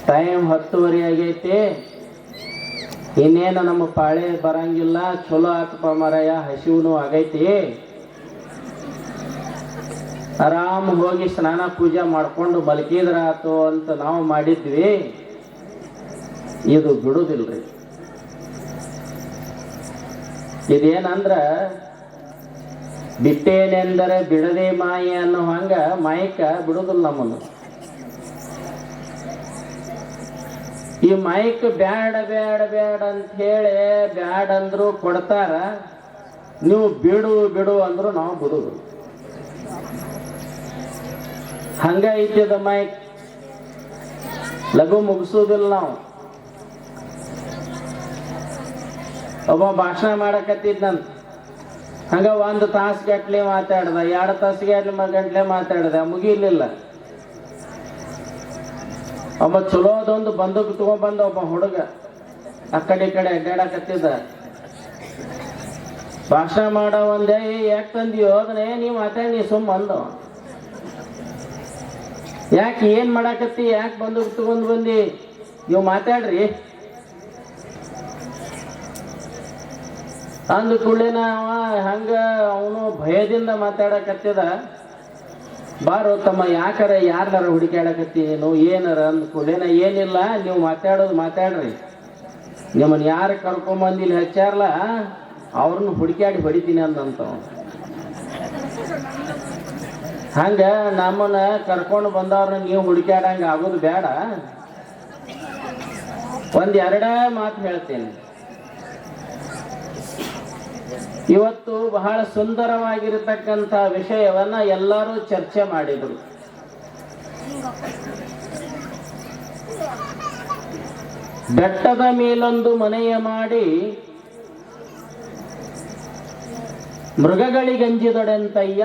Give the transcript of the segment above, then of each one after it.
Time 10:30 ಆಗೈತಿ. ಇನ್ನೇನು ನಮ್ಮ ಪಾಳೆ ಬರಂಗಿಲ್ಲ. ಚಲೋ ಆತಪ್ಪ ಮರಯ್ಯ, ಹಸಿವುನು ಆಗೈತಿ. ಆರಾಮ್ ಹೋಗಿ ಸ್ನಾನ ಪೂಜೆ ಮಾಡ್ಕೊಂಡು ಮಲ್ಕಿದ್ರ ಆತು ಅಂತ ನಾವು ಮಾಡಿದ್ವಿ. ಇದು ಬಿಡುದಿಲ್ರಿ. ಇದೇನಂದ್ರ ಬಿಟ್ಟೇನೆಂದರೆ ಬಿಡದೆ ಮಾಯೆ ಅನ್ನೋ ಹಂಗ ಮಾಯಕ ಬಿಡುದಿಲ್ಲ ನಮ್ಮನ್ನು. ಈ ಮೈಕ್ ಬ್ಯಾಡ ಬ್ಯಾಡ ಬ್ಯಾಡ ಅಂತ ಹೇಳಿ ಬ್ಯಾಡ ಅಂದ್ರು ಕೊಡ್ತಾರ. ನೀವು ಬಿಡು ಬಿಡು ಅಂದ್ರು ನಾವು ಬಿಡುದು. ಹಂಗ ಐತಿದ ಮೈಕ್. ಲಘು ಮುಗಿಸೋದಿಲ್ಲ ನಾವು. ಒಬ್ಬ ಭಾಷಣ ಮಾಡಕತ್ತಿದ್ನಂತ. ಹಂಗ 1 ತಾಸು ಗಟ್ಲೆ ಮಾತಾಡ್ದ, 2 ತಾಸು ಗಟ್ಲೆ ಮಾತಾಡ್ದ, ಮುಗಿಲಿಲ್ಲ. ಒಬ್ಬ ಚಲೋದೊಂದು ಬಂದೂಕ್ ತಗೊಂಡ್ಬಂದ ಒಬ್ಬ ಹುಡುಗ ಆ ಕಡೆ ಈ ಕಡೆ ಅಡ್ಡಾಡಕತ್ತಿದ್ದ. ಭಾಷಣ ಮಾಡ ಒಂದೇ, ಯಾಕೆ ತಂದಿಯೋ ಅದನ್ನೇ ನೀವು ಮಾತಾಡಿ ಸುಮ್ಮ ಅಂದ. ಯಾಕೆ ಏನ್ ಮಾಡಾಕತ್ತಿ, ಯಾಕೆ ಬಂದೂಕ್ ತಗೊಂಡ್ ಬಂದಿ, ನೀವು ಮಾತಾಡ್ರಿ ಅಂದ ಕೂಡಲೇನ ಅವ ಹಂಗ ಅವನು ಭಯದಿಂದ ಮಾತಾಡಕತ್ತಿದ. ಬಾರೋ ತಮ್ಮ, ಯಾಕಾರ ಯಾರ್ದಾರ ಹುಡುಕಾಡಕತ್ತಿ ನೀನು, ಏನರ ಅಂದ ಕೂಡಲೇನ ಏನಿಲ್ಲ, ನೀವು ಮಾತಾಡೋದು ಮಾತಾಡ್ರಿ, ನಿಮ್ಮನ್ನ ಯಾರು ಕರ್ಕೊಂಬಂದು ಇಲ್ಲಿ ಹಚ್ಚಾರಲ್ಲ ಅವ್ರನ್ನ ಹುಡುಕಾಡಿ ಹೊಡಿತೀನಿ ಅಂದಂತ. ಹಂಗ ನಮ್ಮನ್ನ ಕರ್ಕೊಂಡು ಬಂದವ್ರನ್ನ ನೀವು ಹುಡುಕಾಡಂಗ ಆಗೋದು ಬೇಡ. 1-2 ಮಾತು ಹೇಳ್ತೇನೆ. ಇವತ್ತು ಬಹಳ ಸುಂದರವಾಗಿರತಕ್ಕಂಥ ವಿಷಯವನ್ನ ಎಲ್ಲರೂ ಚರ್ಚೆ ಮಾಡಿದರು. ಬೆಟ್ಟದ ಮೇಲೊಂದು ಮನೆಯ ಮಾಡಿ ಮೃಗಗಳಿಗಂಜಿದೊಡೆಂತಯ್ಯ,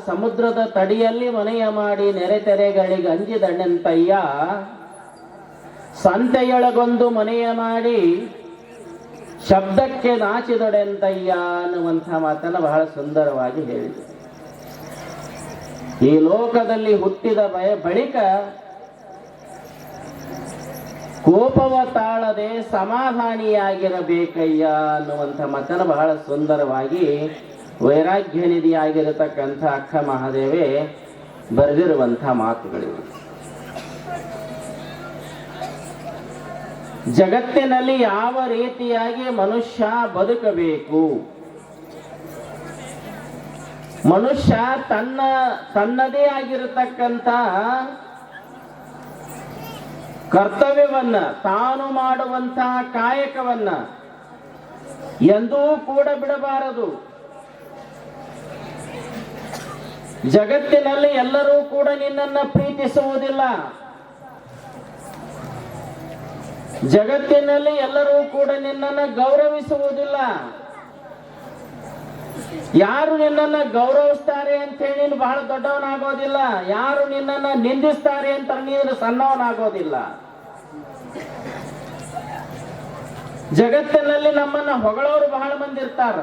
ಸಮುದ್ರದ ತಡಿಯಲ್ಲಿ ಮನೆಯ ಮಾಡಿ ನೆರೆತೆರೆಗಳಿಗಂಜಿದಡೆಂತಯ್ಯ, ಸಂತೆಯೊಳಗೊಂದು ಮನೆಯ ಮಾಡಿ ಶಬ್ದಕ್ಕೆ ನಾಚಿದೊಡೆಂತಯ್ಯ ಅನ್ನುವಂಥ ಮಾತನ್ನು ಬಹಳ ಸುಂದರವಾಗಿ ಹೇಳಿದೆ. ಈ ಲೋಕದಲ್ಲಿ ಹುಟ್ಟಿದ ಬಳಿಕ ಕೋಪವ ತಾಳದೆ ಸಮಾಧಾನಿಯಾಗಿರಬೇಕಯ್ಯ ಅನ್ನುವಂಥ ಮಾತನ್ನು ಬಹಳ ಸುಂದರವಾಗಿ ವೈರಾಗ್ಯ ನಿಧಿಯಾಗಿರತಕ್ಕಂಥ ಅಕ್ಕ ಮಹಾದೇವಿ ಬರೆದಿರುವಂಥ ಮಾತುಗಳಿವೆ. ಜಗತ್ತಿನಲ್ಲಿ ಯಾವ ರೀತಿಯಾಗಿ ಮನುಷ್ಯ ಬದುಕಬೇಕು, ಮನುಷ್ಯ ತನ್ನದೇ ಆಗಿರತಕ್ಕಂಥ ಕರ್ತವ್ಯವನ್ನ, ತಾನು ಮಾಡುವಂತಹ ಕಾಯಕವನ್ನ ಎಂದೂ ಕೂಡ ಬಿಡಬಾರದು. ಜಗತ್ತಿನಲ್ಲಿ ಎಲ್ಲರೂ ಕೂಡ ನಿನ್ನನ್ನ ಪ್ರೀತಿಸುವುದಿಲ್ಲ. ಜಗತ್ತಿನಲ್ಲಿ ಎಲ್ಲರೂ ಕೂಡ ನಿನ್ನನ್ನು ಗೌರವಿಸುವುದಿಲ್ಲ. ಯಾರು ನಿನ್ನನ್ನು ಗೌರವಿಸ್ತಾರೆ ಅಂತ ಹೇಳಿ ನೀನು ಬಹಳ ದೊಡ್ಡವನಾಗೋದಿಲ್ಲ. ಯಾರು ನಿನ್ನನ್ನು ನಿಂದಿಸ್ತಾರೆ ಅಂತ ನೀನು ಸಣ್ಣವನಾಗೋದಿಲ್ಲ. ಜಗತ್ತಿನಲ್ಲಿ ನಮ್ಮನ್ನ ಹೊಗಳೋರು ಬಹಳ ಮಂದಿ ಇರ್ತಾರ.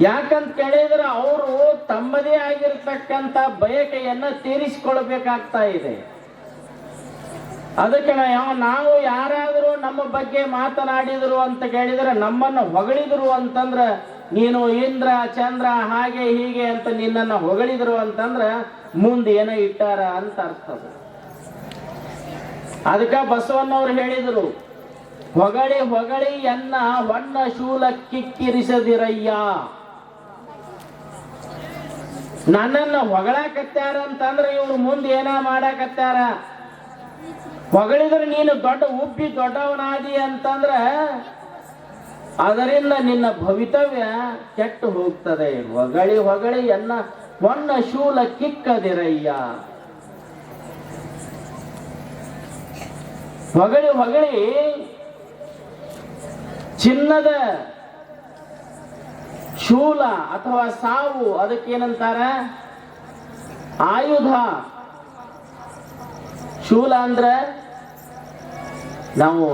ಯಾಕಂತ ಕೇಳಿದ್ರೆ ಅವರು ತಮ್ಮದೇ ಆಗಿರ್ತಕ್ಕಂಥ ಬಯಕೆಯನ್ನ ತೀರಿಸಿಕೊಳ್ಬೇಕಾಗ್ತಾ ಇದೆ. ಅದಕ್ಕೆ ನಾವು ಯಾರಾದರೂ ನಮ್ಮ ಬಗ್ಗೆ ಮಾತನಾಡಿದರು ಅಂತ ಕೇಳಿದ್ರೆ, ನಮ್ಮನ್ನು ಹೊಗಳಿದ್ರು ಅಂತಂದ್ರ, ನೀನು ಇಂದ್ರ ಚಂದ್ರ ಹಾಗೆ ಹೀಗೆ ಅಂತ ನಿನ್ನನ್ನು ಹೊಗಳಿದ್ರು ಅಂತಂದ್ರ ಮುಂದೆ ಏನೋ ಇಟ್ಟಾರ ಅಂತ ಅರ್ಥದ. ಅದಕ್ಕೆ ಬಸವಣ್ಣವ್ರು ಹೇಳಿದರು, ಹೊಗಳಿ ಹೊಗಳಿ ಎನ್ನ ಹೊನ್ನ ಶೂಲ ಕಿಕ್ಕಿರಿಸದಿರಯ್ಯ. ನನ್ನನ್ನು ಹೊಗಳಾಕತ್ಯಾರ ಅಂತಂದ್ರೆ ಇವ್ರು ಮುಂದೆ ಏನ ಮಾಡಾಕತ್ಯಾರ. ಹೊಗಳಿದ್ರೆ ನೀನು ದೊಡ್ಡ ಉಬ್ಬಿ ದೊಡ್ಡವನಾದಿ ಅಂತಂದ್ರ ಅದರಿಂದ ನಿನ್ನ ಭವಿತವ್ಯ ಕೆಟ್ಟು ಹೋಗ್ತದೆ. ಹೊಗಳಿ ಹೊಗಳಿ ಎನ್ನ ಹೊನ್ನ ಶೂಲ ಕಿಕ್ಕದಿರಯ್ಯ. ಹೊಗಳಿ ಹೊಗಳಿ ಚಿನ್ನದ ಶೂಲ ಅಥವಾ ಸಾವು, ಅದಕ್ಕೇನಂತಾರ ಆಯುಧ. ಶೂಲ ಅಂದ್ರೆ ನಾವು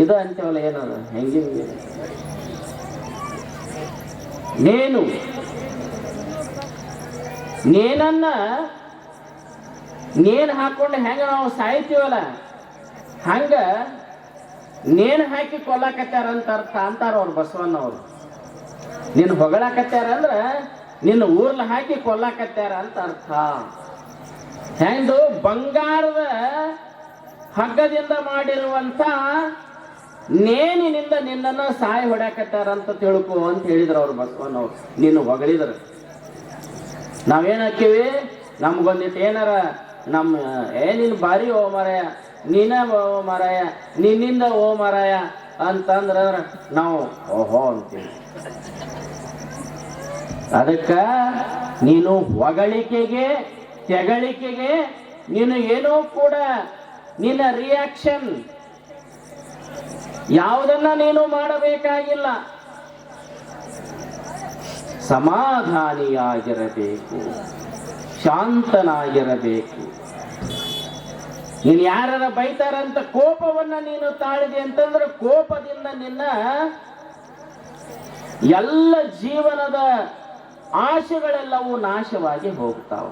ಇದು ಅಂತೇವಲ್ಲ, ಏನದು ಹೆಂಗಿಂಗೆ ನೇನನ್ನ ನೇಣು ಹಾಕೊಂಡು ಹೆಂಗ ನಾವು ಸಾಯ್ತೀವಲ್ಲ ಹಂಗ ನೇಣು ಹಾಕಿ ಕೊಲ್ಲಾಕತ್ಯಾರ ಅಂತ ಅರ್ಥ ಅಂತಾರ ಅವ್ರು ಬಸವಣ್ಣವ್ರು. ನಿನ್ನ ಹೊಗಳಾಕತ್ಯಾರ ಅಂದ್ರ ನಿನ್ನ ಊರ್ಲ ಹಾಕಿ ಕೊಲ್ಲಾಕತ್ಯಾರ ಅಂತ ಅರ್ಥ. ಹೆಂದು ಬಂಗಾರದ ಹಗ್ಗದಿಂದ ಮಾಡಿರುವಂತ ನೇಣಿನಿಂದ ನಿನ್ನನ್ನ ಸಾಯಿ ಹೊಡ್ಯಾಕತ್ತಾರ ಅಂತ ತಿಳ್ಕೊ ಅಂತ ಹೇಳಿದ್ರು ಅವ್ರು ಬಸವಣ್ಣವ್ರು. ನಿನ್ನ ಹೊಗಳಿದ್ರು ನಾವೇನ್ ಹಾಕಿವಿ, ನಮ್ಗೊಂದಿಟ್ಟು ಏನಾರ ನಮ್ಮ ನಿನ್ ಬಾರಿ ಓ ಮಾರಾಯ, ನೀನ ಓ ಮಾರಾಯ, ನಿನ್ನಿಂದ ಓ ಮಾರಾಯ ಅಂತಂದ್ರ ನಾವು ಓಹೋ ಅಂತೀವಿ. ಅದಕ್ಕ ನೀನು ಹೊಗಳಿಕೆಗೆ ತೆಗಳಿಕೆಗೆ ನೀನು ಏನೋ ಕೂಡ ನಿನ್ನ ರಿಯಾಕ್ಷನ್ ಯಾವುದನ್ನ ನೀನು ಮಾಡಬೇಕಾಗಿಲ್ಲ. ಸಮಾಧಾನಿಯಾಗಿರಬೇಕು, ಶಾಂತನಾಗಿರಬೇಕು. ನೀನು ಯಾರ ಬೈತಾರಂತ ಕೋಪವನ್ನ ನೀನು ತಾಳಿದೆ ಅಂತಂದ್ರೆ ಕೋಪದಿಂದ ನಿನ್ನ ಎಲ್ಲ ಜೀವನದ ಆಶೆಗಳೆಲ್ಲವೂ ನಾಶವಾಗಿ ಹೋಗ್ತಾವ.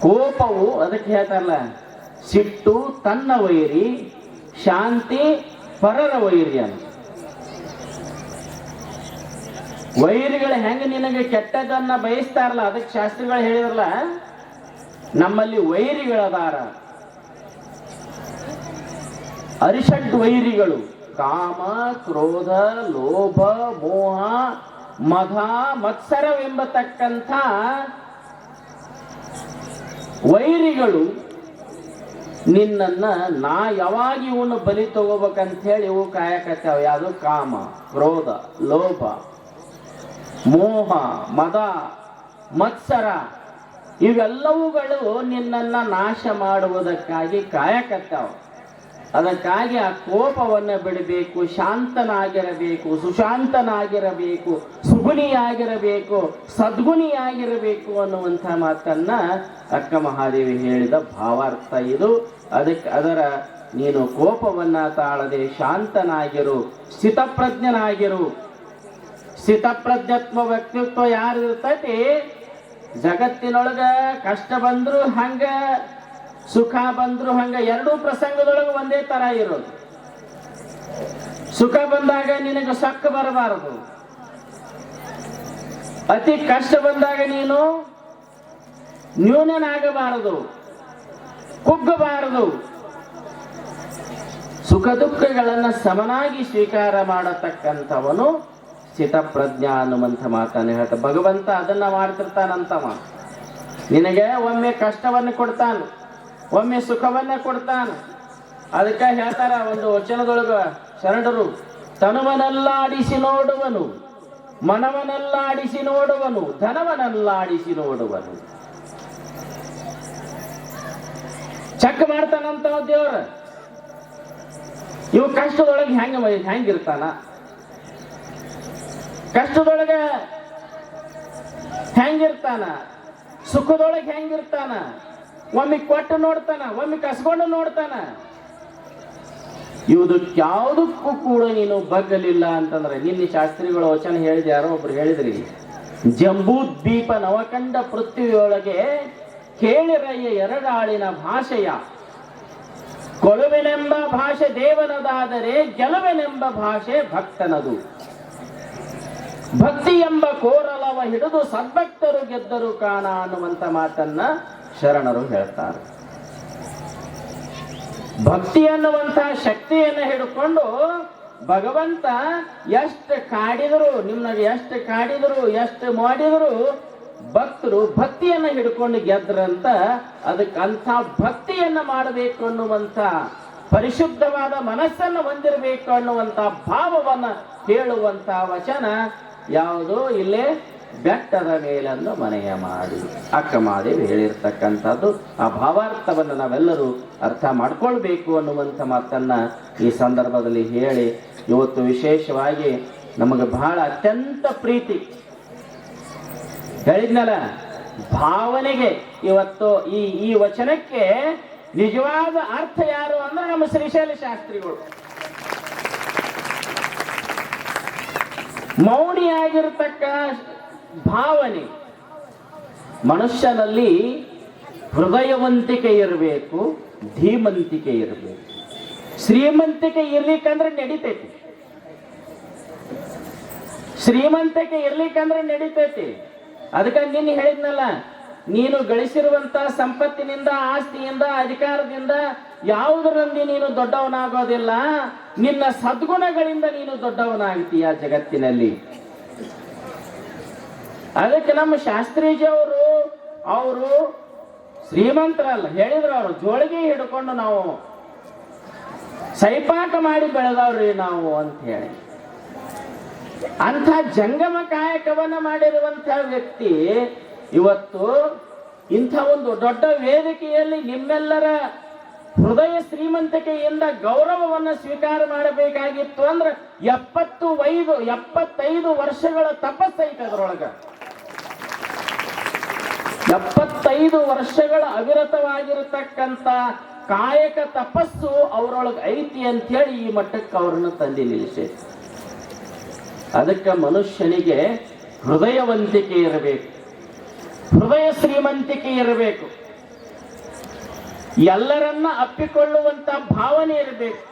ಕೋಪವು ಅದಕ್ಕೆ ಹೇಳ್ತಾರಲ್ಲ, ಸಿಟ್ಟು ತನ್ನ ವೈರಿ, ಶಾಂತಿ ಪರರ ವೈರಿ ಅಂತ. ವೈರಿಗಳು ಹೆಂಗ ನಿನಗೆ ಕೆಟ್ಟದನ್ನ ಬಯಸ್ತಾರಲ್ಲ, ಅದಕ್ಕೆ ಶಾಸ್ತ್ರಿಗಳು ಹೇಳಿದ್ರಲ್ಲ, ನಮ್ಮಲ್ಲಿ ವೈರಿಗಳದಾರ. ಅರಿಷಡ್ ವೈರಿಗಳು ಕಾಮ, ಕ್ರೋಧ, ಲೋಭ, ಮೋಹ, ಮದ, ಮತ್ಸರವೆಂಬತಕ್ಕಂಥ ವೈರಿಗಳು ನಿನ್ನನ್ನ ನಾ ಯಾವಾಗ ಇವನು ಬಲಿ ತಗೋಬೇಕಂತ ಹೇಳಿ ಇವು ಕಾಯಕತ್ತಾವ. ಯಾವುದು ಕಾಮ, ಕ್ರೋಧ, ಲೋಭ, ಮೋಹ, ಮದ, ಮತ್ಸರ ಇವೆಲ್ಲವುಗಳು ನಿನ್ನನ್ನ ನಾಶ ಮಾಡುವುದಕ್ಕಾಗಿ ಕಾಯಕತ್ತಾವ. ಅದಕ್ಕಾಗಿ ಆ ಕೋಪವನ್ನು ಬಿಡಬೇಕು, ಶಾಂತನಾಗಿರಬೇಕು, ಸುಶಾಂತನಾಗಿರಬೇಕು, ಸುಗುಣಿಯಾಗಿರಬೇಕು, ಸದ್ಗುಣಿಯಾಗಿರಬೇಕು ಅನ್ನುವಂಥ ಮಾತನ್ನ ಅಕ್ಕ ಮಹಾದೇವಿ ಹೇಳಿದ ಭಾವಾರ್ಥ ಇದು. ಅದರ ನೀನು ಕೋಪವನ್ನ ತಾಳದೆ ಶಾಂತನಾಗಿರು, ಸ್ಥಿತಪ್ರಜ್ಞನಾಗಿರು. ಸ್ಥಿತಪ್ರಜ್ಞತ್ವ ವ್ಯಕ್ತಿತ್ವ ಯಾರು ಇರ್ತೈತಿ, ಜಗತ್ತಿನೊಳಗ ಕಷ್ಟ ಬಂದ್ರು ಹಂಗ, ಸುಖ ಬಂದ್ರು ಹಂಗ, ಎರಡೂ ಪ್ರಸಂಗದೊಳಗೆ ಒಂದೇ ತರ ಇರೋದು. ಸುಖ ಬಂದಾಗ ನಿನಗೆ ಸೊಕ್ಕ ಬರಬಾರದು, ಅತಿ ಕಷ್ಟ ಬಂದಾಗ ನೀನು ನ್ಯೂನನಾಗಬಾರದು, ಕುಗ್ಗಬಾರದು. ಸುಖ ದುಃಖಗಳನ್ನ ಸಮನಾಗಿ ಸ್ವೀಕಾರ ಮಾಡತಕ್ಕಂಥವನು ಸ್ಥಿತಪ್ರಜ್ಞ ಅನ್ನುವಂಥ ಮಾತನ್ನು ಹೇಳ್ತ. ಭಗವಂತ ಅದನ್ನ ಮಾಡ್ತಿರ್ತಾನಂತವ. ನಿನಗೆ ಒಮ್ಮೆ ಕಷ್ಟವನ್ನು ಕೊಡ್ತಾನ, ಒಮ್ಮೆ ಸುಖವನ್ನ ಕೊಡ್ತಾನ. ಅದಕ್ಕೆ ಹೇಳ್ತಾರ ಒಂದು ವಚನದೊಳಗ ಶರಣರು, ತನುವನಲ್ಲಾಡಿಸಿ ನೋಡುವನು, ಮನವನಲ್ಲಾಡಿಸಿ ನೋಡುವನು, ಧನವನಲ್ಲಾಡಿಸಿ ನೋಡುವನು. ಚೆಕ್ ಮಾಡ್ತಾನಂತ ದೇವ್ರ. ಇವು ಕಷ್ಟದೊಳಗೆ ಹೆಂಗಿರ್ತಾನ, ಕಷ್ಟದೊಳಗೆ ಹೆಂಗಿರ್ತಾನ, ಸುಖದೊಳಗೆ ಹೆಂಗಿರ್ತಾನ, ಒಮ್ಮೆ ಕೊಟ್ಟು ನೋಡ್ತಾನ, ಒಮ್ಮೆ ಕಸ್ಕೊಂಡು ನೋಡ್ತಾನ. ಯಾವುದಕ್ಕೂ ಕೂಡ ನೀನು ಬಗ್ಗಲಿಲ್ಲ ಅಂತಂದ್ರೆ, ನಿನ್ನೆ ಶಾಸ್ತ್ರಿಗಳ ವಚನ ಹೇಳಿದ ಯಾರೋ ಒಬ್ರು ಹೇಳಿದ್ರಿ, ಜಂಬೂ ದ್ವೀಪ ನವಕಂಡ ಪೃಥ್ವಿಯೊಳಗೆ ಕೇಳಿರಯ್ಯ ಎರಡಾಳಿನ ಭಾಷೆಯ, ಕೊಲುವೆನೆಂಬ ಭಾಷೆ ದೇವನದಾದರೆ ಗೆಲುವೆನೆಂಬ ಭಾಷೆ ಭಕ್ತನದು. ಭಕ್ತಿ ಎಂಬ ಕೋರಲವ ಹಿಡಿದು ಸದ್ಭಕ್ತರು ಗೆದ್ದರು ಕಾಣ ಅನ್ನುವಂತ ಮಾತನ್ನ ಶರಣರು ಹೇಳ್ತಾರೆ. ಭಕ್ತಿ ಅನ್ನುವಂತಹ ಶಕ್ತಿಯನ್ನು ಹಿಡ್ಕೊಂಡು ಭಗವಂತ ಎಷ್ಟು ಕಾಡಿದ್ರು, ನಿಮ್ನಾಗ ಎಷ್ಟು ಕಾಡಿದ್ರು, ಎಷ್ಟು ಮಾಡಿದ್ರು ಭಕ್ತರು ಭಕ್ತಿಯನ್ನ ಹಿಡ್ಕೊಂಡು ಗೆದ್ರಂತ. ಅದಕ್ಕೆ ಅಂಥ ಭಕ್ತಿಯನ್ನ ಮಾಡಬೇಕು ಅನ್ನುವಂಥ, ಪರಿಶುದ್ಧವಾದ ಮನಸ್ಸನ್ನು ಹೊಂದಿರಬೇಕು ಅನ್ನುವಂಥ ಭಾವವನ್ನ ಹೇಳುವಂತ ವಚನ ಯಾವುದು, ಇಲ್ಲೇ ಬೆಟ್ಟದ ಮೇಲನ್ನು ಮನೆಯ ಮಾಡಿ ಅಕ್ಕ ಮಾದೇವಿ ಹೇಳಿರ್ತಕ್ಕಂಥದ್ದು. ಆ ಭಾವಾರ್ಥವನ್ನು ನಾವೆಲ್ಲರೂ ಅರ್ಥ ಮಾಡ್ಕೊಳ್ಬೇಕು ಅನ್ನುವಂಥ ಮಾತನ್ನ ಈ ಸಂದರ್ಭದಲ್ಲಿ ಹೇಳಿ, ಇವತ್ತು ವಿಶೇಷವಾಗಿ ನಮಗೆ ಬಹಳ ಅತ್ಯಂತ ಪ್ರೀತಿ ಹೇಳಿದ್ನಲ್ಲ, ಭಾವನೆಗೆ ಇವತ್ತು ಈ ವಚನಕ್ಕೆ ನಿಜವಾದ ಅರ್ಥ ಯಾರು ಅಂದ್ರೆ ನಮ್ಮ ಶ್ರೀಶೈಲ ಶಾಸ್ತ್ರಿಗಳು. ಮೌನಿಯಾಗಿರ್ತಕ್ಕ ಭಾವನೆ, ಮನುಷ್ಯನಲ್ಲಿ ಹೃದಯವಂತಿಕೆ ಇರಬೇಕು, ಧೀಮಂತಿಕೆ ಇರಬೇಕು. ಶ್ರೀಮಂತಿಕೆ ಇರ್ಲಿಕ್ಕಂದ್ರೆ ನಡಿತೈತಿ, ಶ್ರೀಮಂತಿಕೆ ಇರ್ಲಿಕ್ಕಂದ್ರೆ ನಡಿತೈತಿ. ಅದಕ್ಕೆ ನಿನ್ನ ಹೇಳಿದ್ನಲ್ಲ, ನೀನು ಗಳಿಸಿರುವಂತ ಸಂಪತ್ತಿನಿಂದ, ಆಸ್ತಿಯಿಂದ, ಅಧಿಕಾರದಿಂದ ಯಾವುದರಲ್ಲಿ ನೀನು ದೊಡ್ಡವನಾಗೋದಿಲ್ಲ, ನಿನ್ನ ಸದ್ಗುಣಗಳಿಂದ ನೀನು ದೊಡ್ಡವನಾಗ್ತೀಯ ಜಗತ್ತಿನಲ್ಲಿ. ಅದಕ್ಕೆ ನಮ್ಮ ಶಾಸ್ತ್ರೀಜಿ ಅವರು ಶ್ರೀಮಂತರಲ್ಲ, ಹೇಳಿದ್ರು ಅವರು ಜೋಳಿಗೆ ಹಿಡ್ಕೊಂಡು ನಾವು ಸೈಪಾಕ ಮಾಡಿ ಬೆಳೆದವ್ರಿ ನಾವು ಅಂತ ಹೇಳಿ. ಅಂಥ ಜಂಗಮ ಕಾಯಕವನ್ನ ಮಾಡಿರುವಂತ ವ್ಯಕ್ತಿ ಇವತ್ತು ಇಂಥ ಒಂದು ದೊಡ್ಡ ವೇದಿಕೆಯಲ್ಲಿ ನಿಮ್ಮೆಲ್ಲರ ಹೃದಯ ಶ್ರೀಮಂತಿಕೆಯಿಂದ ಗೌರವವನ್ನು ಸ್ವೀಕಾರ ಮಾಡಬೇಕಾಗಿತ್ತು. ಅಂದ್ರೆ 75 ವರ್ಷಗಳ ತಪಸ್ಸೈತೆ ಅದರೊಳಗ. 75 ವರ್ಷಗಳ ಅವಿರತವಾಗಿರತಕ್ಕಂಥ ಕಾಯಕ ತಪಸ್ಸು ಅವರೊಳಗೆ ಐತಿ ಅಂತ ಹೇಳಿ ಈ ಮಟ್ಟಕ್ಕೆ ಅವರನ್ನು ತಂದಿ ನಿಲ್ಲಿಸೈತಿ. ಅದಕ್ಕೆ ಮನುಷ್ಯನಿಗೆ ಹೃದಯವಂತಿಕೆ ಇರಬೇಕು, ಹೃದಯ ಶ್ರೀಮಂತಿಕೆ ಇರಬೇಕು, ಎಲ್ಲರನ್ನ ಅಪ್ಪಿಕೊಳ್ಳುವಂತ ಭಾವನೆ ಇರಬೇಕು,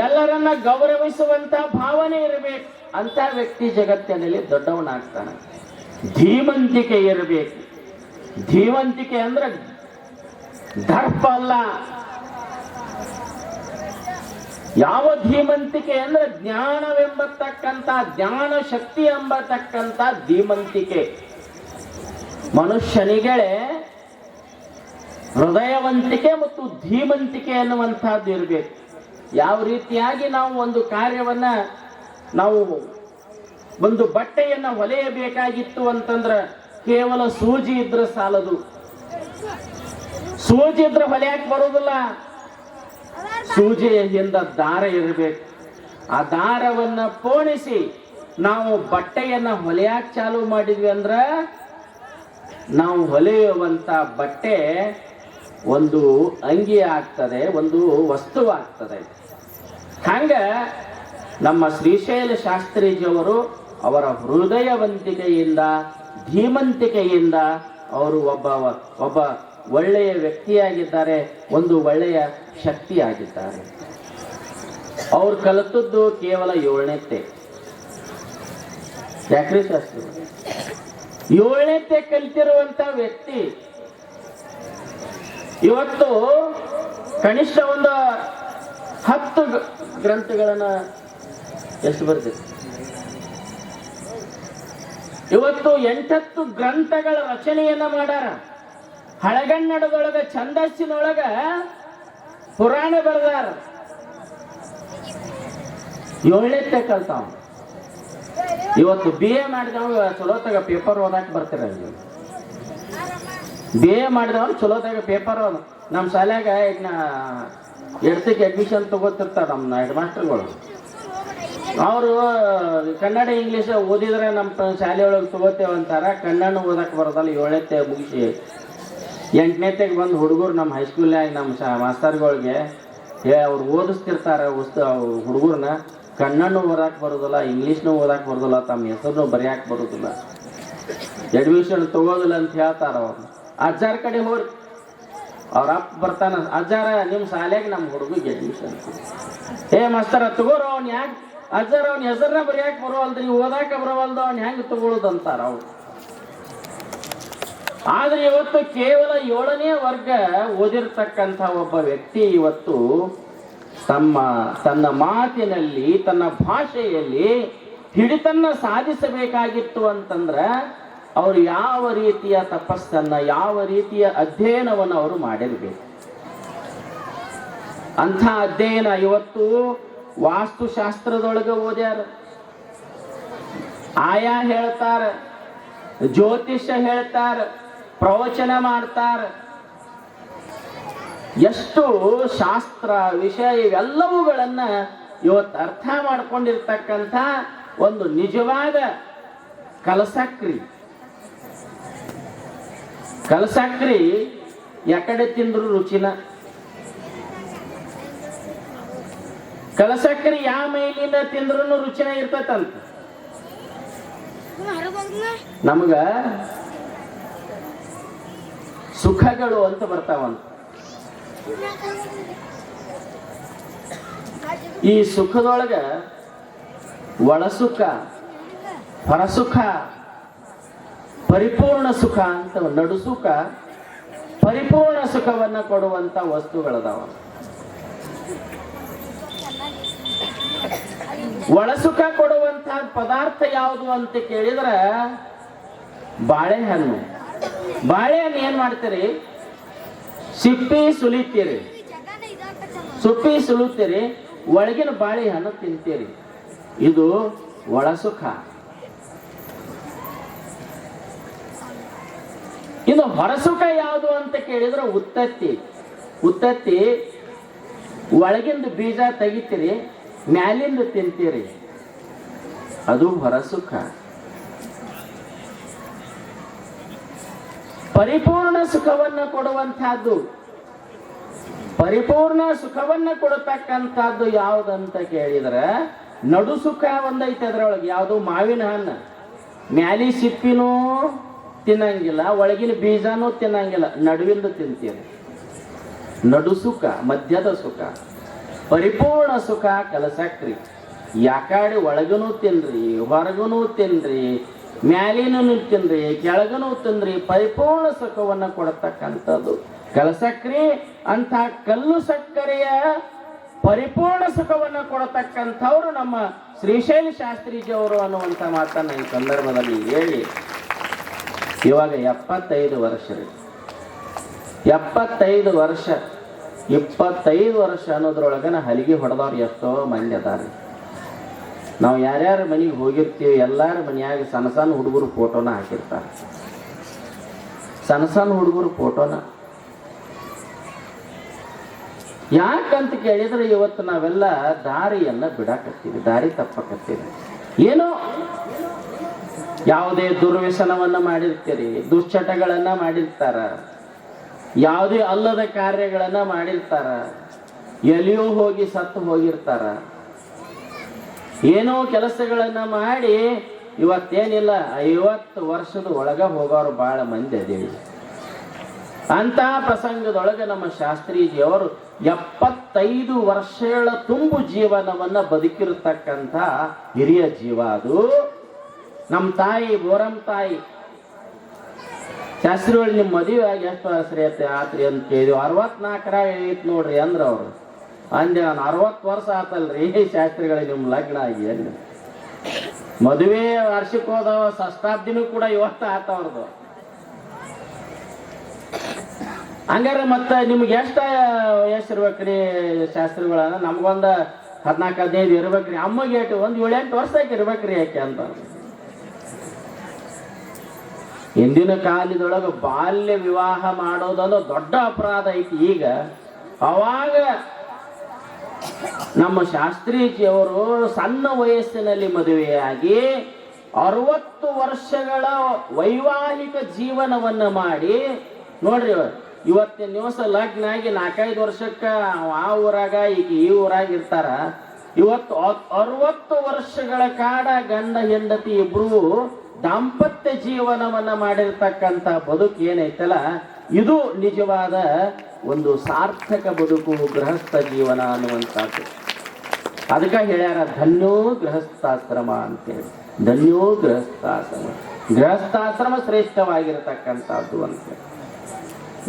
ಎಲ್ಲರನ್ನ ಗೌರವಿಸುವಂತ ಭಾವನೆ ಇರಬೇಕು. ಅಂತ ವ್ಯಕ್ತಿ ಜಗತ್ತಿನಲ್ಲಿ ದೊಡ್ಡವನಾಗ್ತಾನೆ. ಧೀಮಂತಿಕೆ ಇರಬೇಕು. ಧೀಮಂತಿಕೆ ಅಂದ್ರೆ ದರ್ಪ ಅಲ್ಲ. ಯಾವ ಧೀಮಂತಿಕೆ ಅಂದ್ರೆ ಜ್ಞಾನವೆಂಬತಕ್ಕಂಥ, ಜ್ಞಾನ ಶಕ್ತಿ ಎಂಬತಕ್ಕಂಥ ಧೀಮಂತಿಕೆ. ಮನುಷ್ಯನಿಗೆ ಹೃದಯವಂತಿಕೆ ಮತ್ತು ಧೀಮಂತಿಕೆ ಅನ್ನುವಂಥದ್ದು ಇರಬೇಕು. ಯಾವ ರೀತಿಯಾಗಿ ನಾವು ಒಂದು ಕಾರ್ಯವನ್ನ, ನಾವು ಒಂದು ಬಟ್ಟೆಯನ್ನ ಹೊಲೆಯಬೇಕಾಗಿತ್ತು ಅಂತಂದ್ರೆ ಕೇವಲ ಸೂಜಿ ಇದ್ರೆ ಸಾಲದು. ಸೂಜಿ ಇದ್ರೆ ಹೊಲೆಯಕ್ಕೆ ಬರುವುದಿಲ್ಲ. ಸೂಜಿಯ ಹಿಂದ ದಾರ ಇರಬೇಕು. ಆ ದಾರವನ್ನ ಪೋಣಿಸಿ ನಾವು ಬಟ್ಟೆಯನ್ನ ಹೊಲೆಯಾಕ ಚಾಲು ಮಾಡಿದ್ವಿ ಅಂದ್ರ ನಾವು ಹೊಲೆಯುವಂತ ಬಟ್ಟೆ ಒಂದು ಅಂಗಿ ಆಗ್ತದೆ, ಒಂದು ವಸ್ತು ಆಗ್ತದೆ. ಹಂಗ ನಮ್ಮ ಶ್ರೀಶೈಲ ಶಾಸ್ತ್ರೀಜಿಯವರು ಅವರ ಹೃದಯವಂತಿಕೆಯಿಂದ, ಧೀಮಂತಿಕೆಯಿಂದ ಅವರು ಒಬ್ಬ ಒಳ್ಳೆಯ ವ್ಯಕ್ತಿಯಾಗಿದ್ದಾರೆ, ಒಂದು ಒಳ್ಳೆಯ ಶಕ್ತಿಯಾಗಿದ್ದಾರೆ. ಅವ್ರು ಕಲಿತದ್ದು ಕೇವಲ 7ನೇತೆ. ಯಾಕ್ರಿ ಶಾಸ್ತ್ರಿ 7ನೇತೆ ಕಲಿತಿರುವಂತ ವ್ಯಕ್ತಿ ಇವತ್ತು ಕನಿಷ್ಠ ಒಂದು 10 ಗ್ರಂಥಗಳನ್ನ ಎಷ್ಟು ಬರ್ತದೆ, ಇವತ್ತು 8-10 ಗ್ರಂಥಗಳ ರಚನೆಯನ್ನ ಮಾಡ್ಯಾರ. ಹಳಗನ್ನಡದೊಳಗ ಛಂದಸ್ಸಿನೊಳಗ ಪುರಾಣ ಬರೆದಾರ. 7ನೇತೆ ಕಲ್ತಾವ. ಇವತ್ತು BA ಮಾಡಿದವ ಚಲೋತಾಗ ಪೇಪರ್ ಓದಾಕ್ ಬರ್ತೀರ. BA ಮಾಡಿದವ್ರು ಚಲೋತಾಗ ಪೇಪರ್ ಓದ. ನಮ್ಮ ಶಾಲ್ಯಾಗ ಈಗ 8ಕ್ಕೆ ಅಡ್ಮಿಷನ್ ತಗೋತಿರ್ತಾರ ನಮ್ಮ ಹೆಡ್ ಮಾಸ್ಟರ್ಗಳು. ಅವರು ಕನ್ನಡ ಇಂಗ್ಲೀಷ್ ಓದಿದ್ರೆ ನಮ್ಮ ಶಾಲೆಯೊಳಗೆ ತಗೋತೇವೆ ಅಂತಾರ. ಕನ್ನಡ ಓದಕ್ಕೆ ಬರೋದಲ್ಲ. 7ನೇತೆ ಮುಗಿಸಿ 8ನೇತೆಗೆ ಬಂದು ಹುಡುಗರು ನಮ್ಮ ಹೈಸ್ಕೂಲ್ನಾಗ ನಮ್ಮ ಮಾಸ್ತರ್ಗಳಿಗೆ ಅವ್ರು ಓದಿಸ್ತಿರ್ತಾರ. ಹುಡುಗರನ್ನ ಕನ್ನಡನೂ ಓದಾಕ್ ಬರೋದಿಲ್ಲ, ಇಂಗ್ಲೀಷ್ನೂ ಓದಾಕ್ ಬರೋದಿಲ್ಲ, ತಮ್ಮ ಹೆಸರನ್ನು ಬರೆಯಾಕೆ ಬರೋದಿಲ್ಲ, ಅಡ್ಮಿಷನ್ ತಗೋದಿಲ್ಲ ಅಂತ ಹೇಳ್ತಾರ. ಅವ್ರು ಅಜ್ಜಾರ ಕಡೆ ಹೋಗಿ ಅವ್ರ ಅಪ್ಪ ಬರ್ತಾನ, ಅಜ್ಜಾರ ನಿಮ್ಮ ಶಾಲೆಗೆ ನಮ್ಮ ಹುಡುಗಿಗೆ ಅಡ್ಮಿಷನ್. ಮಾಸ್ತರ ತಗೋರು, ಅವ್ನು ಯಾಕೆ ಅಜ್ಜಾರ ಅವ್ನ ಹೆಸರನ್ನ ಬರೆಯಾಕೆ ಬರೋವಲ್ದ್ರಿ, ಓದಾಕ ಬರೋವಲ್ದು, ಅವ್ನು ಹೆಂಗೆ ತಗೊಳ್ಳೋದಂತಾರ ಅವ್ರು. ಆದ್ರೆ ಇವತ್ತು ಕೇವಲ 7ನೇ ವರ್ಗ ಓದಿರ್ತಕ್ಕಂಥ ಒಬ್ಬ ವ್ಯಕ್ತಿ ಇವತ್ತು ತನ್ನ ಮಾತಿನಲ್ಲಿ, ತನ್ನ ಭಾಷೆಯಲ್ಲಿ ಹಿಡಿತನ್ನ ಸಾಧಿಸಬೇಕಾಗಿತ್ತು ಅಂತಂದ್ರ ಅವರು ಯಾವ ರೀತಿಯ ತಪಸ್ಸನ್ನ, ಯಾವ ರೀತಿಯ ಅಧ್ಯಯನವನ್ನು ಅವರು ಮಾಡಿರಬೇಕು. ಅಂಥ ಅಧ್ಯಯನ ಇವತ್ತು ವಾಸ್ತುಶಾಸ್ತ್ರದೊಳಗೆ ಓದ್ಯಾರ, ಆಯಾ ಹೇಳ್ತಾರ, ಜ್ಯೋತಿಷ್ಯ ಹೇಳ್ತಾರ, ಪ್ರವಚನ ಮಾಡ್ತಾರ. ಎಷ್ಟು ಶಾಸ್ತ್ರ ವಿಷಯ ಇವೆಲ್ಲವುಗಳನ್ನ ಇವತ್ತು ಅರ್ಥ ಮಾಡ್ಕೊಂಡಿರ್ತಕ್ಕಂಥ ಒಂದು ನಿಜವಾದ ಕಲಸಕ್ರಿ. ಕಲಸಕ್ರಿ ಯಾಕಡೆ ತಿಂದ್ರು ರುಚಿನ. ಕಲಸಕ್ರಿ ಯಾವ ಮೈಲಿಂದ ತಿಂದ್ರು ರುಚಿನ ಸುಖಗಳು ಅಂತ ಬರ್ತಾವಂತ. ಈ ಸುಖದೊಳಗ ಒಳಸುಖ, ಹೊರಸುಖ, ಪರಿಪೂರ್ಣ ಸುಖ ಅಂತ, ನಡುಸುಖ, ಪರಿಪೂರ್ಣ ಸುಖವನ್ನ ಕೊಡುವಂತ ವಸ್ತುಗಳದಾವ. ಒಳಸುಖ ಕೊಡುವಂತ ಪದಾರ್ಥ ಯಾವುದು ಅಂತ ಕೇಳಿದ್ರೆ ಬಾಳೆಹಣ್ಣು. ಬಾಳೆಹಣ್ಣು ಏನ್ ಮಾಡ್ತೀರಿ? ಸಿಪ್ಪಿ ಸುಲಿತೀರಿ, ಸುಪ್ಪಿ ಸುಲಿತೀರಿ, ಒಳಗಿನ ಬಾಳೆಹಣ್ಣು ತಿಂತೀರಿ. ಇದು ಒಳಸುಖ. ಇನ್ನು ಹೊರಸುಖ ಯಾವುದು ಅಂತ ಕೇಳಿದ್ರೆ ಉತ್ತತ್ತಿ. ಉತ್ತತ್ತಿ ಒಳಗಿಂದ ಬೀಜ ತೆಗಿತೀರಿ, ಮ್ಯಾಲಿಂದ ತಿಂತೀರಿ, ಅದು ಹೊರಸುಖ. ಪರಿಪೂರ್ಣ ಸುಖವನ್ನ ಕೊಡುವಂತಹದ್ದು, ಪರಿಪೂರ್ಣ ಸುಖವನ್ನ ಕೊಡತಕ್ಕಂಥದ್ದು ಯಾವುದಂತ ಕೇಳಿದ್ರೆ ನಡು ಸುಖ ಒಂದೈತೆ. ಅದ್ರೊಳಗೆ ಯಾವುದು? ಮಾವಿನ ಹಣ್ಣು. ಮ್ಯಾಲಿ ಸಿಪ್ಪಿನೂ ತಿನ್ನಂಗಿಲ್ಲ, ಒಳಗಿನ ಬೀಜನೂ ತಿನ್ನಂಗಿಲ್ಲ, ನಡುವಿಂದ ತಿಂತೀರಿ. ನಡು ಸುಖ, ಮಧ್ಯದ ಸುಖ. ಪರಿಪೂರ್ಣ ಸುಖ ಕಲಸಕ್ರಿ. ಯಾಕಾಡಿ ಒಳಗನೂ ತಿನ್ರಿ, ಹೊರಗನೂ ತಿನ್ರಿ, ಮ್ಯಾಲಿನೂ ತಿನ್ರಿ, ಕೆಳಗನೂ ತಿನ್ರಿ, ಪರಿಪೂರ್ಣ ಸುಖವನ್ನ ಕೊಡತಕ್ಕಂಥದ್ದು ಕಲಸಕ್ರಿ. ಅಂತ ಕಲ್ಲು ಸಕ್ಕರೆಯ ಪರಿಪೂರ್ಣ ಸುಖವನ್ನ ಕೊಡತಕ್ಕಂಥವ್ರು ನಮ್ಮ ಶ್ರೀಶೈಲ ಶಾಸ್ತ್ರೀಜಿಯವರು ಅನ್ನುವಂಥ ಮಾತನ್ನ ಈ ಸಂದರ್ಭದಲ್ಲಿ ಹೇಳಿ, ಇವಾಗ 75 ವರ್ಷ ರೀ. 75 ವರ್ಷ, 25 ವರ್ಷ ಅನ್ನೋದ್ರೊಳಗನ ಹಲಿಗೆ ಹೊಡೆದವ್ರು ಎಷ್ಟೋ ಮಂದಿ ಅದಾರ. ನಾವು ಯಾರ್ಯಾರ ಮನೆಗೆ ಹೋಗಿರ್ತೀವಿ, ಎಲ್ಲಾರ ಮನೆಯಾಗ ಸಣ್ಣ ಸಣ್ಣ ಹುಡುಗರು ಫೋಟೋನ ಹಾಕಿರ್ತಾರೆ. ಸಣ್ಣ ಸಣ್ಣ ಹುಡುಗರು ಫೋಟೋನ ಯಾಕಂತ ಕೇಳಿದ್ರೆ ಇವತ್ತು ನಾವೆಲ್ಲ ದಾರಿಯನ್ನ ಬಿಡಾಕತ್ತೀವಿ, ದಾರಿ ತಪ್ಪಕತ್ತೀವಿ. ಏನೋ ಯಾವುದೇ ದುರ್ವ್ಯಸನವನ್ನ ಮಾಡಿರ್ತೀರಿ, ದುಶ್ಚಟಗಳನ್ನ ಮಾಡಿರ್ತಾರ, ಯಾವುದೇ ಅಲ್ಲದ ಕಾರ್ಯಗಳನ್ನ ಮಾಡಿರ್ತಾರ, ಎಲ್ಲಿಯೋ ಹೋಗಿ ಸತ್ತು ಹೋಗಿರ್ತಾರ, ಏನೋ ಕೆಲಸಗಳನ್ನ ಮಾಡಿ ಇವತ್ತೇನಿಲ್ಲ 50 ವರ್ಷದ ಒಳಗ ಹೋಗೋರು ಬಹಳ ಮಂದಿ ಅದೇವಿ. ಅಂತ ಪ್ರಸಂಗದೊಳಗೆ ನಮ್ಮ ಶಾಸ್ತ್ರೀಜಿಯವರು 75 ವರ್ಷಗಳ ತುಂಬು ಜೀವನವನ್ನ ಬದುಕಿರತಕ್ಕಂಥ ಹಿರಿಯ ಜೀವ. ಅದು ನಮ್ಮ ತಾಯಿ ಬೋರಂ ತಾಯಿ. ಶಾಸ್ತ್ರಿಗಳು ನಿಮ್ಮ ಮದುವೆ ಆಗಿ ಎಷ್ಟು ವರ್ಷ ಆತ್ರಿ ಅಂತ ಕೇಳಿದ್ವಿ. 64 ಐತ್ ನೋಡ್ರಿ ಅಂದ್ರ ಅವ್ರು. ಅಂದೆ ನಾನು 60 ವರ್ಷ ಆತಲ್ರಿ ಶಾಸ್ತ್ರಿಗಳಿಗೆ ನಿಮ್ಮ ಲಗ್ನ ಆಗಿ. ಅಲ್ಲಿ ಮದುವೆ ವಾರ್ಷಿಕೋತ್ಸವ ಷಷ್ಠಾಬ್ದಿನೂ ಕೂಡ ಇವತ್ತು ಆತವ್ರದು. ಹಂಗಾರೆ ಮತ್ತೆ ನಿಮ್ಗೆ ಎಷ್ಟು ಇರ್ಬೇಕ್ರಿ ಶಾಸ್ತ್ರಿಗಳ? ನಮ್ಗೊಂದ 14-15 ಇರ್ಬೇಕ್ರಿ. ಅಮ್ಮಗೆ ಏಟು ಒಂದು 7-8 ವರ್ಷ ಇರ್ಬೇಕ್ರಿ ಯಾಕೆ ಅಂತ. ಹಿಂದಿನ ಕಾಲದೊಳಗೆ ಬಾಲ್ಯ ವಿವಾಹ ಮಾಡೋದಂದ್ರೆ ದೊಡ್ಡ ಅಪರಾಧ ಐತಿ. ಈಗ ಅವಾಗ ನಮ್ಮ ಶಾಸ್ತ್ರೀಜಿಯವರು ಸಣ್ಣ ವಯಸ್ಸಿನಲ್ಲಿ ಮದುವೆಯಾಗಿ 60 ವರ್ಷಗಳ ವೈವಾಹಿಕ ಜೀವನವನ್ನ ಮಾಡಿ ನೋಡ್ರಿ. ಇವತ್ತಿನ ದಿವಸ ಲಗ್ನ ಆಗಿ 4-5 ವರ್ಷಕ್ಕ ಆ ಊರಾಗ ಈಗ ಈ ಊರಾಗ ಇರ್ತಾರ. ಇವತ್ತು 60 ವರ್ಷಗಳ ಕಾಡ ಗಂಡ ಹೆಂಡತಿ ಇಬ್ರು ದಾಂಪತ್ಯ ಜೀವನವನ್ನ ಮಾಡಿರ್ತಕ್ಕಂಥ ಬದುಕು ಏನೈತಲ್ಲ, ಇದು ನಿಜವಾದ ಒಂದು ಸಾರ್ಥಕ ಬದುಕು, ಗೃಹಸ್ಥ ಜೀವನ ಅನ್ನುವಂಥದ್ದು. ಅದಕ್ಕೆ ಹೇಳ್ಯಾರ ಧನ್ಯೋ ಗೃಹಸ್ಥಾಶ್ರಮ ಅಂತೇಳಿ. ಧನ್ಯೋ ಗೃಹಸ್ಥಾಶ್ರಮ, ಗೃಹಸ್ಥಾಶ್ರಮ ಶ್ರೇಷ್ಠವಾಗಿರತಕ್ಕಂಥದ್ದು ಅಂತ.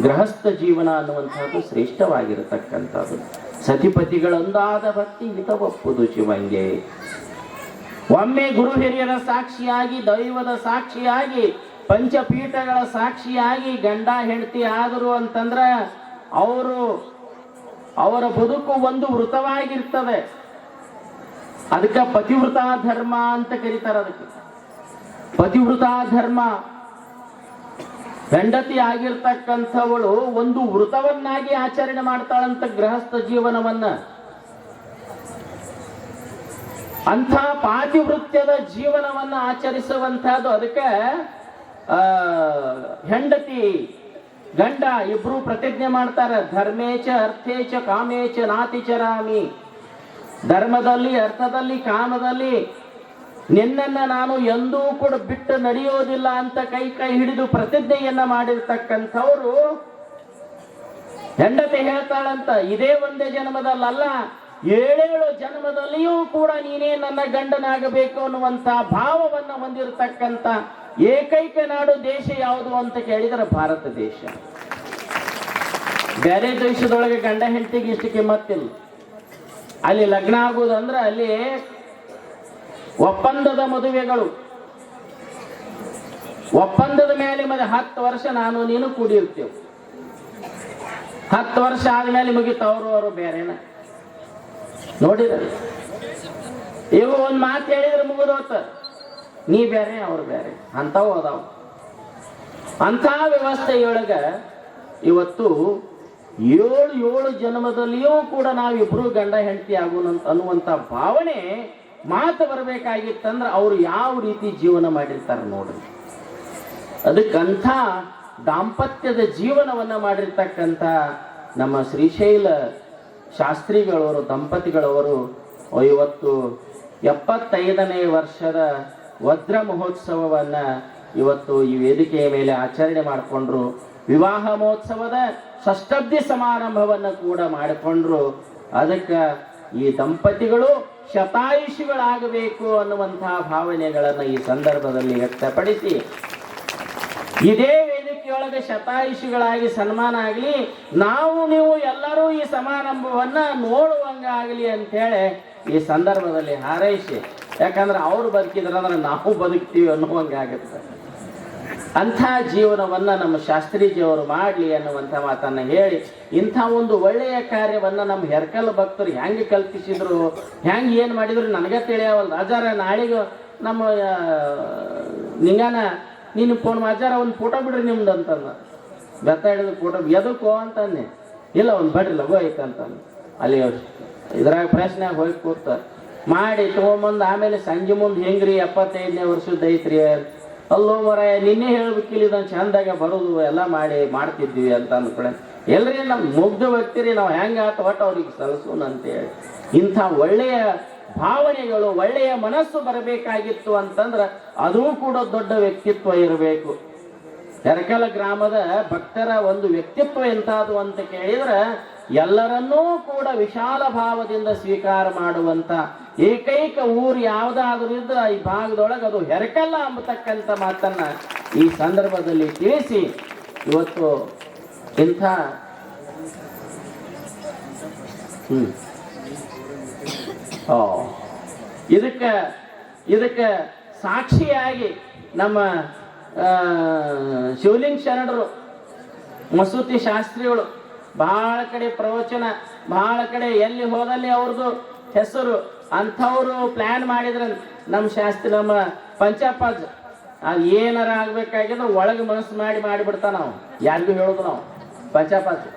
ಗೃಹಸ್ಥ ಜೀವನ ಅನ್ನುವಂಥದ್ದು ಶ್ರೇಷ್ಠವಾಗಿರತಕ್ಕಂಥದ್ದು. ಸತಿಪತಿಗಳೊಂದಾದ ಭಕ್ತಿ ಹಿತವಪ್ಪುದು ಶಿವಂಗೆ. ಒಮ್ಮೆ ಗುರು ಹಿರಿಯರ ಸಾಕ್ಷಿಯಾಗಿ, ದೈವದ ಸಾಕ್ಷಿಯಾಗಿ, ಪಂಚಪೀಠಗಳ ಸಾಕ್ಷಿಯಾಗಿ ಗಂಡ ಹೆಂಡತಿ ಆದರು ಅಂತಂದ್ರ ಅವರ ಬದುಕು ಒಂದು ವೃತವಾಗಿರ್ತದೆ. ಅದಕ್ಕೆ ಪತಿವೃತ ಧರ್ಮ ಅಂತ ಕರೀತಾರೆ. ಅದಕ್ಕೆ ಪತಿವೃತ ಧರ್ಮ. ಹೆಂಡತಿ ಆಗಿರ್ತಕ್ಕಂಥವಳು ಒಂದು ವೃತವನ್ನಾಗಿ ಆಚರಣೆ ಮಾಡ್ತಾಳಂತ ಗೃಹಸ್ಥ ಜೀವನವನ್ನ. ಅಂಥ ಪಾತಿವೃತ್ಯದ ಜೀವನವನ್ನ ಆಚರಿಸುವಂತಹದ್ದು. ಅದಕ್ಕೆ ಹೆಂಡತಿ ಗಂಡ ಇಬ್ರು ಪ್ರತಿಜ್ಞೆ ಮಾಡ್ತಾರೆ, ಧರ್ಮೇಚ ಅರ್ಥೇಚ ಕಾಮೇಚ ನಾತಿಚರಾಮಿ. ಧರ್ಮದಲ್ಲಿ, ಅರ್ಥದಲ್ಲಿ, ಕಾಮದಲ್ಲಿ ನಿನ್ನನ್ನ ನಾನು ಎಂದೂ ಕೂಡ ಬಿಟ್ಟು ನಡೆಯೋದಿಲ್ಲ ಅಂತ ಕೈ ಕೈ ಹಿಡಿದು ಪ್ರತಿಜ್ಞೆಯನ್ನ ಮಾಡಿರ್ತಕ್ಕಂಥವ್ರು ಹೆಂಡತಿ ಹೇಳ್ತಾಳಂತ, ಇದೇ ಒಂದೇ ಜನ್ಮದಲ್ಲ, 7 ಜನ್ಮದಲ್ಲಿಯೂ ಕೂಡ ನೀನೇ ನನ್ನ ಗಂಡನಾಗಬೇಕು ಅನ್ನುವಂತ ಭಾವವನ್ನ ಹೊಂದಿರತಕ್ಕಂತ ಏಕೈಕ ನಾಡು ದೇಶ ಯಾವುದು ಅಂತ ಕೇಳಿದರೆ ಭಾರತ ದೇಶ. ಬೇರೆ ದೇಶದೊಳಗೆ ಗಂಡ ಹೆಂಡತಿಗೆ ಇಷ್ಟು ಕಿಮ್ಮತ್ತಿಲ್ಲ. ಅಲ್ಲಿ ಲಗ್ನ ಆಗುವುದಂದ್ರೆ ಅಲ್ಲಿ ಒಪ್ಪಂದದ ಮದುವೆಗಳು, ಒಪ್ಪಂದದ ಮೇಲೆ 10 ವರ್ಷ ನಾನು ನೀನು ಕೂಡಿರ್ತೇವೆ. 10 ವರ್ಷ ಆದ್ಮೇಲೆ ಮುಗಿತು, ಅವರು ಬೇರೆನ ನೋಡಿದ. ಇವ ಒಂದ್ ಮಾತು ಹೇಳಿದ್ರೆ ಮುಗಿದೋತ, ನೀ ಬೇರೆ ಅವ್ರು ಬೇರೆ ಅಂತಾವು ಅದಾವ. ಅಂಥ ವ್ಯವಸ್ಥೆಯೊಳಗ ಇವತ್ತು 7 ಜನ್ಮದಲ್ಲಿಯೂ ಕೂಡ ನಾವಿಬ್ರು ಗಂಡ ಹೆಂಡತಿ ಆಗೋಣ ಅನ್ನುವಂಥ ಭಾವನೆ ಮಾತು ಬರಬೇಕಾಗಿತ್ತಂದ್ರೆ ಅವರು ಯಾವ ರೀತಿ ಜೀವನ ಮಾಡಿರ್ತಾರೆ ನೋಡ್ರಿ. ಅದಕ್ಕಂಥ ದಾಂಪತ್ಯದ ಜೀವನವನ್ನ ಮಾಡಿರ್ತಕ್ಕಂಥ ನಮ್ಮ ಶ್ರೀಶೈಲ ಶಾಸ್ತ್ರಿಗಳವರು ದಂಪತಿಗಳವರು ಇವತ್ತು 75ನೇ ವರ್ಷದ ವಜ್ರ ಮಹೋತ್ಸವವನ್ನ ಇವತ್ತು ಈ ವೇದಿಕೆಯ ಮೇಲೆ ಆಚರಣೆ ಮಾಡಿಕೊಂಡ್ರು. ವಿವಾಹ ಮಹೋತ್ಸವದ ಷಷ್ಠಬ್ದಿ ಸಮಾರಂಭವನ್ನು ಕೂಡ ಮಾಡಿಕೊಂಡ್ರು. ಅದಕ್ಕೆ ಈ ದಂಪತಿಗಳು ಶತಾಯುಷಿಗಳಾಗಬೇಕು ಅನ್ನುವಂತಹ ಭಾವನೆಗಳನ್ನು ಈ ಸಂದರ್ಭದಲ್ಲಿ ವ್ಯಕ್ತಪಡಿಸಿ, ಇದೇ ವೇದಿಕೆಯೊಳಗೆ ಶತಾಯುಷಿಗಳಾಗಿ ಸನ್ಮಾನ ಆಗಲಿ, ನಾವು ನೀವು ಎಲ್ಲರೂ ಈ ಸಮಾರಂಭವನ್ನ ನೋಡುವಂಗಾಗಲಿ ಅಂತೇಳಿ ಈ ಸಂದರ್ಭದಲ್ಲಿ ಹಾರೈಸಿ, ಯಾಕಂದ್ರೆ ಅವ್ರು ಬದುಕಿದ್ರಂದ್ರೆ ನಾವು ಬದುಕ್ತೀವಿ ಅನ್ನುವಂಗಾಗುತ್ತೆ. ಅಂಥ ಜೀವನವನ್ನ ನಮ್ಮ ಶಾಸ್ತ್ರೀಜಿಯವರು ಮಾಡಲಿ ಅನ್ನುವಂಥ ಮಾತನ್ನ ಹೇಳಿ, ಇಂಥ ಒಂದು ಒಳ್ಳೆಯ ಕಾರ್ಯವನ್ನ ನಮ್ಮ ಹೆರ್ಕಲ್ ಭಕ್ತರು ಹೆಂಗೆ ಕಲ್ಪಿಸಿದ್ರು, ಹೆಂಗೆ ಏನು ಮಾಡಿದ್ರು ನನಗೆ ತಿಳಿಯವಲ್ದು. ಅಜಾರ ನಾಳೆಗೆ ನಮ್ಮ ನಿಂಗಾನ ನೀನು ಫೋನ್ ಅಜಾರ ಒಂದು ಫೋಟೋ ಬಿಡ್ರಿ ನಿಮ್ದು ಅಂತಂದ. ಬೆತ್ತ ಹಿಡಿದು ಫೋಟೋ ಎದಕ್ಕೋ ಅಂತಂದೆ. ಇಲ್ಲ ಒಂದು ಬಡ್ರಿ ಲಘು ಐತೆ ಅಂತಂದು ಅಲ್ಲಿ ಇದ್ರಾಗ ಪ್ರಶ್ನೆಯಾಗ ಹೋಗಿ ಕೂತ ಮಾಡಿ ತೊಗೊಂಬಂದು ಆಮೇಲೆ ಸಂಜೆ ಮುಂದೆ ಹೆಂಗ್ರಿ 75ನೇ ವರ್ಷದ ಐತ್ರಿ. ಅಲ್ಲೋ ಮರ ನಿನ್ನೆ ಹೇಳ್ಬೇಕಿಲ್ಲ, ಇದನ್ನು ಚಂದಾಗ ಬರೋದು ಎಲ್ಲ ಮಾಡ್ತಿದ್ವಿ ಅಂತ ಅಂದ್ಕೊಳ್ಳೆ. ಎಲ್ರಿ ನಮ್ಮ ಮುಗ್ಧ ವ್ಯಕ್ತಿರಿ, ನಾವು ಹೆಂಗೆ ಆತ ಒಟ್ಟು ಅವ್ರಿಗೆ ಸಲ್ಲಿಸೋಣ ಅಂತೇಳಿ ಇಂಥ ಒಳ್ಳೆಯ ಭಾವನೆಗಳು, ಒಳ್ಳೆಯ ಮನಸ್ಸು ಬರಬೇಕಾಗಿತ್ತು ಅಂತಂದ್ರೆ ಅದೂ ಕೂಡ ದೊಡ್ಡ ವ್ಯಕ್ತಿತ್ವ ಇರಬೇಕು. ಹೆರಕಲ ಗ್ರಾಮದ ಭಕ್ತರ ಒಂದು ವ್ಯಕ್ತಿತ್ವ ಎಂಥದ್ದು ಅಂತ ಕೇಳಿದ್ರೆ ಎಲ್ಲರನ್ನೂ ಕೂಡ ವಿಶಾಲ ಭಾವದಿಂದ ಸ್ವೀಕಾರ ಮಾಡುವಂತ ಏಕೈಕ ಊರು ಯಾವುದಾದ್ರೂ ಇದ್ರೆ ಈ ಭಾಗದೊಳಗೆ ಅದು ಹೆರಕಲ್ಲ ಅಂಬತಕ್ಕಂಥ ಮಾತನ್ನ ಈ ಸಂದರ್ಭದಲ್ಲಿ ತಿಳಿಸಿ, ಇವತ್ತು ಇಂಥ ಇದಕ್ಕೆ ಸಾಕ್ಷಿಯಾಗಿ ನಮ್ಮ ಶಿವಲಿಂಗ ಶರಣರು ಮಸೂತಿ ಶಾಸ್ತ್ರಿಗಳು ಬಹಳ ಕಡೆ ಪ್ರವಚನ, ಬಹಳ ಕಡೆ ಎಲ್ಲಿ ಹೋದಲ್ಲಿ ಅವ್ರದ್ದು ಹೆಸರು. ಅಂಥವ್ರು ಪ್ಲಾನ್ ಮಾಡಿದ್ರೆ ನಮ್ಮ ಶಾಸ್ತ್ರಿ, ನಮ್ಮ ಪಂಚಾಪಾಜ್ ಅದು ಏನಾರ ಆಗ್ಬೇಕಾಗಿದ್ರೆ ಒಳಗೆ ಮನಸ್ಸು ಮಾಡಿಬಿಡ್ತಾನ ನಾವು, ಯಾರಿಗೂ ಹೇಳೋದು ನಾವು. ಪಂಚಾಪಾಜ್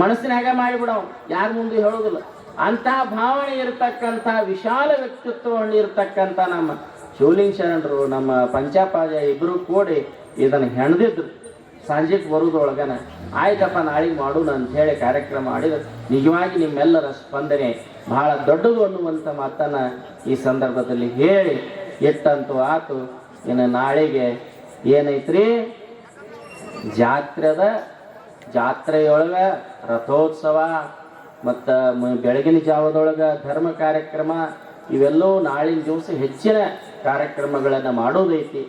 ಮನಸ್ಸಿನಾಗ ಮಾಡಿಬಿಡವ್, ಯಾರ ಮುಂದೆ ಹೇಳೋದಿಲ್ಲ. ಅಂತಹ ಭಾವನೆ ಇರತಕ್ಕಂಥ ವಿಶಾಲ ವ್ಯಕ್ತಿತ್ವವನ್ನು ಇರತಕ್ಕಂಥ ನಮ್ಮ ಶಿವಲಿಂಗ ಶರಣರು, ನಮ್ಮ ಪಂಚಾಪಾಜ ಇಬ್ಬರು ಕೂಡಿ ಇದನ್ನು ಹೆಣದಿದ್ರು. ಸಂಜೆಗೆ ಬರುವುದೊಳಗನ ಆಯ್ತಪ್ಪ ನಾಳೆಗೆ ಮಾಡೋಣ ಅಂತ ಹೇಳಿ ಕಾರ್ಯಕ್ರಮ ಮಾಡಿದ್ರು. ನಿಜವಾಗಿ ನಿಮ್ಮೆಲ್ಲರ ಸ್ಪಂದನೆ ಬಹಳ ದೊಡ್ಡದು ಅನ್ನುವಂಥ ಮಾತನ್ನ ಈ ಸಂದರ್ಭದಲ್ಲಿ ಹೇಳಿ ಎಟ್ಟಂತೂ ಆತು. ಇನ್ನು ನಾಳೆಗೆ ಏನೈತ್ರಿ, ಜಾತ್ರೆಯೊಳಗ ರಥೋತ್ಸವ ಮತ್ತು ಬೆಳಗಿನ ಜಾವದೊಳಗೆ ಧರ್ಮ ಕಾರ್ಯಕ್ರಮ, ಇವೆಲ್ಲವೂ ನಾಳಿನ ದಿವಸ ಹೆಚ್ಚಿನ ಕಾರ್ಯಕ್ರಮಗಳನ್ನು ಮಾಡೋದೈತಿ.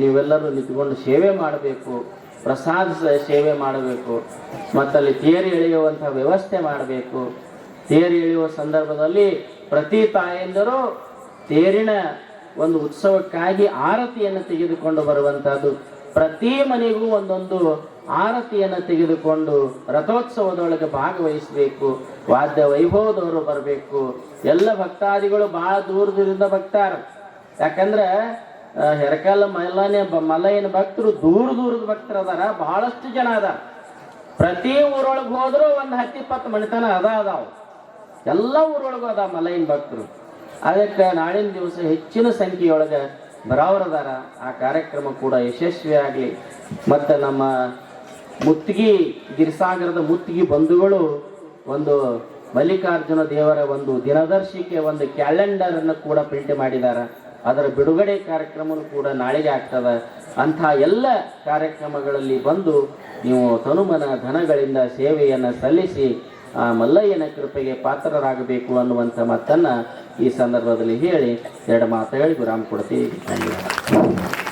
ನೀವೆಲ್ಲರೂ ನಿಂತ್ಕೊಂಡು ಸೇವೆ ಮಾಡಬೇಕು, ಪ್ರಸಾದ ಸೇವೆ ಮಾಡಬೇಕು, ಮತ್ತಲ್ಲಿ ತೇರು ಎಳೆಯುವಂಥ ವ್ಯವಸ್ಥೆ ಮಾಡಬೇಕು. ತೇರು ಎಳೆಯುವ ಸಂದರ್ಭದಲ್ಲಿ ಪ್ರತಿ ತಾಯಂದಿರು ತೇರಿನ ಒಂದು ಉತ್ಸವಕ್ಕಾಗಿ ಆರತಿಯನ್ನು ತೆಗೆದುಕೊಂಡು ಬರುವಂಥದ್ದು. ಪ್ರತಿ ಮನೆಗೂ ಒಂದೊಂದು ಆರತಿಯನ್ನು ತೆಗೆದುಕೊಂಡು ರಥೋತ್ಸವದೊಳಗೆ ಭಾಗವಹಿಸಬೇಕು. ವಾದ್ಯ ವೈಭವದವರು ಬರಬೇಕು. ಎಲ್ಲ ಭಕ್ತಾದಿಗಳು ಬಹಳ ದೂರದಿಂದ ಬರ್ತಾರ. ಯಾಕಂದ್ರೆ ಹೆರಕಲ್ ಮಲ್ಲಯ್ಯನ ಭಕ್ತರು ದೂರದ ಭಕ್ತರು ಅದಾರ, ಬಹಳಷ್ಟು ಜನ ಅದಾರ. ಪ್ರತಿ ಊರೊಳಗೆ ಹೋದ್ರು ಒಂದು 10-20 ಮನೆತನ ಅದಾವ. ಎಲ್ಲ ಊರೊಳಗೂ ಅದ ಮಲ್ಲಯ್ಯನ ಭಕ್ತರು. ಅದಕ್ಕೆ ನಾಳಿನ ದಿವಸ ಹೆಚ್ಚಿನ ಸಂಖ್ಯೆಯೊಳಗೆ ಬರೋರದಾರ. ಆ ಕಾರ್ಯಕ್ರಮ ಕೂಡ ಯಶಸ್ವಿಯಾಗಲಿ. ಮತ್ತು ನಮ್ಮ ಮುತ್ತಿಗೆ ಗಿರಿಸಾಗರದ ಮುತ್ತಿಗೆ ಬಂಧುಗಳು ಒಂದು ಮಲ್ಲಿಕಾರ್ಜುನ ದೇವರ ಒಂದು ದಿನದರ್ಶಿಕೆ ಒಂದು ಕ್ಯಾಲೆಂಡರನ್ನು ಕೂಡ ಪ್ರಿಂಟ್ ಮಾಡಿದ್ದಾರೆ. ಅದರ ಬಿಡುಗಡೆ ಕಾರ್ಯಕ್ರಮವೂ ಕೂಡ ನಾಳೆಗೆ ಆಗ್ತದ. ಅಂಥ ಎಲ್ಲ ಕಾರ್ಯಕ್ರಮಗಳಲ್ಲಿ ಬಂದು ನೀವು ತನುಮನ ಧನಗಳಿಂದ ಸೇವೆಯನ್ನು ಸಲ್ಲಿಸಿ ಆ ಮಲ್ಲಯ್ಯನ ಕೃಪೆಗೆ ಪಾತ್ರರಾಗಬೇಕು ಅನ್ನುವಂಥ ಮಾತನ್ನು ಈ ಸಂದರ್ಭದಲ್ಲಿ ಹೇಳಿ ಎರಡು ಮಾತು ಹೇಳಿ ವಿರಾಮ ಕೊಡ್ತೀವಿ. ಧನ್ಯವಾದ.